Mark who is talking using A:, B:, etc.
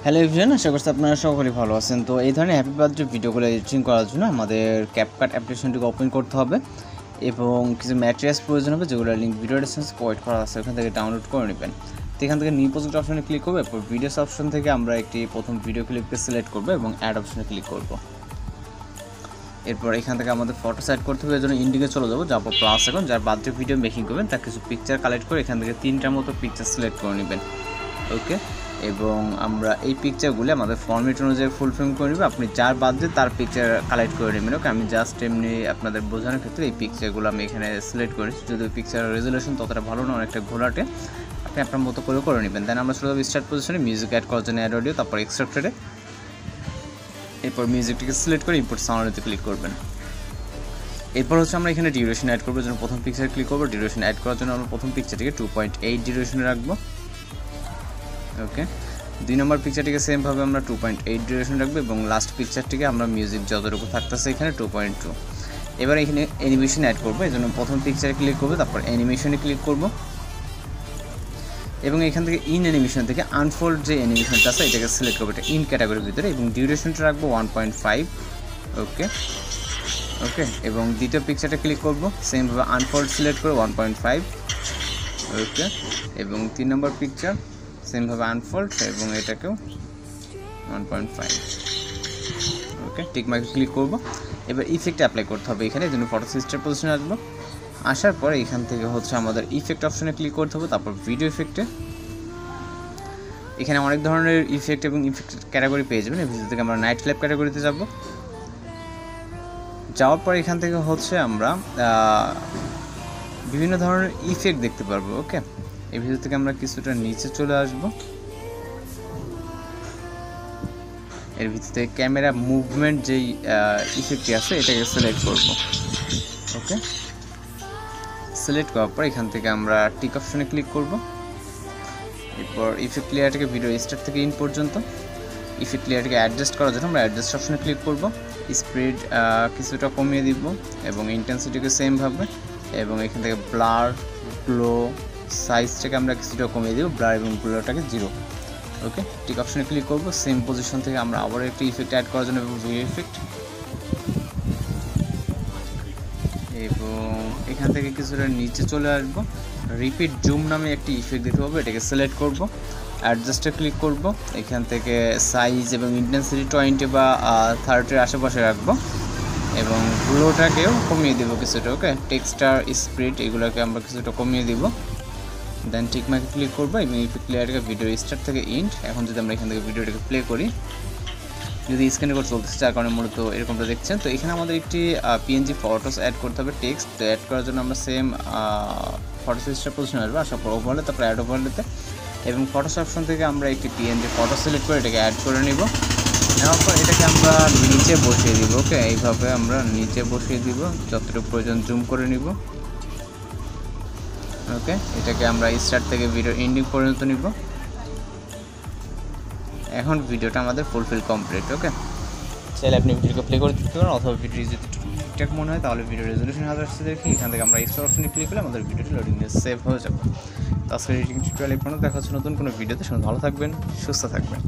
A: Hello everyone, আশা করছি আপনারা সকলেই ভালো আছেন। তো এই ধরনের হ্যাপি বার্থডে ভিডিওগুলো এডিটিং করার জন্য আমাদের ক্যাপকাট অ্যাপ্লিকেশনটিকে ওপেন করতে হবে এবং কিছু ম্যাটেরিয়ালস প্রয়োজন হবে, যেগুলো লিঙ্ক ভিডিও ডিসক্রিপশনে প্রোভাইড করা আছে, ওখান থেকে ডাউনলোড করে নেবেন। তো এখান থেকে নিউ প্রজেক্ট অপশনে ক্লিক করবো, এরপর ভিডিওস অপশন থেকে আমরা একটি প্রথম ভিডিও ক্লিপকে সিলেক্ট করবো এবং অ্যাড অপশনে ক্লিক করবো। এরপর এখান থেকে আমাদের ফটো সেট করতে হবে, এর জন্য ইন্ডিকে চলে যাবো, যারপর প্লাস এখন যার বার্থডে ভিডিও মেকিং করবেন তার কিছু পিকচার কালেক্ট করে এখান থেকে 3টার মতো পিকচার সিলেক্ট করে নেবেন। ওকে, এবং আমরা এই পিকচারগুলো আমাদের ফরম্যাট অনুযায়ী ফুল ফ্রেম করে নেব। আপনি যার বার্থডে তার পিকচার কালেক্ট করে নেবেন। ওকে, আমি জাস্ট এমনি আপনাদের বোঝানোর ক্ষেত্রে এই পিকচারগুলো আমি এখানে সিলেক্ট করেছি। যদি পিকচার রেজুলেশন ততটা ভালো না, অনেকটা ঘোলাটে, আপনি আপনার মতো করে নেবেন। দেন আমরা চলে যাবো স্টার্ট পজিশনে, মিউজিক অ্যাড করার জন্য অ্যাড অডিও, তারপর এক্সট্রাক্টেডে, এরপর মিউজিকটিকে সিলেক্ট করে ইম্পোর্ট সাউন্ডে ক্লিক করবেন। এরপর হচ্ছে আমরা এখানে ডিউরেশন অ্যাড করবো, জন্য প্রথম পিকচার ক্লিক করবো। ডিউরেশন অ্যাড করার জন্য আমরা প্রথম পিকচারটিকে 2.8 ডিউরেশনে রাখবো। ওকে, 2 নম্বর পিকচারটিকে সেমভাবে আমরা 2.8 ডিউরেশন রাখবো এবং লাস্ট পিকচারটিকে আমরা মিউজিক যতটুকু থাকতেছে এখানে 2.2। এবার এখানে অ্যানিমেশন অ্যাড করবো, এই জন্য প্রথম পিকচারে ক্লিক করবো, তারপর অ্যানিমেশনে ক্লিক করবো এবং এখান থেকে ইন অ্যানিমেশন থেকে আনফোল্ড যে অ্যানিমেশনটা আছে এটাকে সিলেক্ট করবো, এটা ইন ক্যাটাগরির ভিতরে, এবং ডিউরেশনটা রাখবো 1.5। ওকে ওকে, এবং দ্বিতীয় পিকচারটা ক্লিক করবো, সেমভাবে আনফোল্ড সিলেক্ট করে 1.5। ওকে, এবং 3 নম্বর পিকচার সেমভাবে আনফোল্ড এবং এটাকেও 1.5। ওকে, টিক মার্কে ক্লিক করবো। এবার ইফেক্ট অ্যাপ্লাই করতে হবে এখানে, এই জন্য ফটো সিস্টার পজিশনে আসবো। আসার পরে এখান থেকে হচ্ছে আমাদের ইফেক্ট অপশনে ক্লিক করতে হবে, তারপর ভিডিও ইফেক্টে। এখানে অনেক ধরনের ইফেক্ট এবং ইফেক্ট ক্যাটাগরি পেয়ে যাবেন। এই ভিডিও থেকে আমরা নাইট ক্লাব ক্যাটাগরিতে যাব। যাওয়ার পর এখান থেকে হচ্ছে আমরা বিভিন্ন ধরনের ইফেক্ট দেখতে পারবো। ওকে, এই ভিডিও থেকে আমরা কিছুটা নিচে চলে আসব। এর ভিতর থেকে ক্যামেরা মুভমেন্ট যেই ইফেক্টটি আছে এটাকে সিলেক্ট করব। ওকে, সিলেক্ট করার পর এখান থেকে আমরা টিক অপশনে ক্লিক করব। এরপর ইফেক্ট লেয়ারটাকে ভিডিও স্টার্ট থেকে ইন পর্যন্ত ইফেক্ট লেয়ারটাকে অ্যাডজাস্ট করার জন্য আমরা অ্যাডজাস্ট অপশনে ক্লিক করব। স্পিড কিছুটা কমিয়ে দিব এবং ইন্টেন্সিটিকে সেমভাবে, এবং এখান থেকে ব্লার, গ্লো, সাইজটাকে আমরা কিছুটা কমিয়ে দিব, ব্লার এবং গ্লোটাকে 0। ওকে, টিক অপশনে ক্লিক করব। সেম পজিশন থেকে আমরা আবার একটি ইফেক্ট অ্যাড করার জন্য এবং ভিডিও ইফেক্ট, এবং এখান থেকে কিছুটা নিচে চলে আসব। রিপিট জুম নামে একটি ইফেক্ট দিতে হবে, এটাকে সিলেক্ট করব, অ্যাডজাস্টে ক্লিক করব। এখান থেকে সাইজ এবং ইন্টেন্সিটি 20 বা 30-এর আশেপাশে রাখবো এবং গ্লোটাকেও কমিয়ে দেবো কিছুটা। ওকে, টেক্সচার, স্পিড এগুলোকে আমরা কিছুটা কমিয়ে দিব। দেন টিক মার্কে ক্লিক করবো এবং ইফেক্ট লেয়ারটাকে ভিডিও স্টার্ট থেকে ইন্ড। এখন যদি আমরা এখান থেকে ভিডিওটাকে প্লে করি, যদি স্ক্রিন রেকর্ড চলতেছে যার কারণে মূলত এরকমটা দেখছেন। তো এখানে আমাদের একটি পিএনজি ফটোস অ্যাড করতে হবে, টেক্সট। তো অ্যাড করার জন্য আমরা সেম ফটো সিস্টার পজিশনে আসবো, আসার পর ওভারলে, তারপর অ্যাড ওভারলেতে, এবং ফটোস অপশন থেকে আমরা একটি পিএনজি ফটো সিলেক্ট করে এটাকে অ্যাড করে নিব। নেওয়ার পর এটাকে আমরা নিচে বসিয়ে দিব। ওকে, এইভাবে আমরা নিচে বসিয়ে দিব, যতটুকু প্রয়োজন জুম করে নিব। ওকে, এটাকে আমরা স্টার্ট থেকে ভিডিও এন্ডিং পর্যন্ত নিব। এখন ভিডিওটা আমাদের ফুলফিল কমপ্লিট। ওকে, চাইলে আপনি ভিডিওকে প্লে করে দিতে পারেন, অথবা ভিডিও যদি ঠিকঠাক মনে হয় তাহলে ভিডিও রেজলিউশন 1000 দেখি এখান থেকে আমরা এক্সট্রা অপশনে ক্লিক করলে আমাদের ভিডিওটি লোডিং সেভ হয়ে যাবে। তো আজকের এডিটিং টিউটোরিয়াল এই পর্যন্ত। দেখা হচ্ছে নতুন কোনো ভিডিওতে। ভালো থাকবেন, সুস্থ থাকবেন।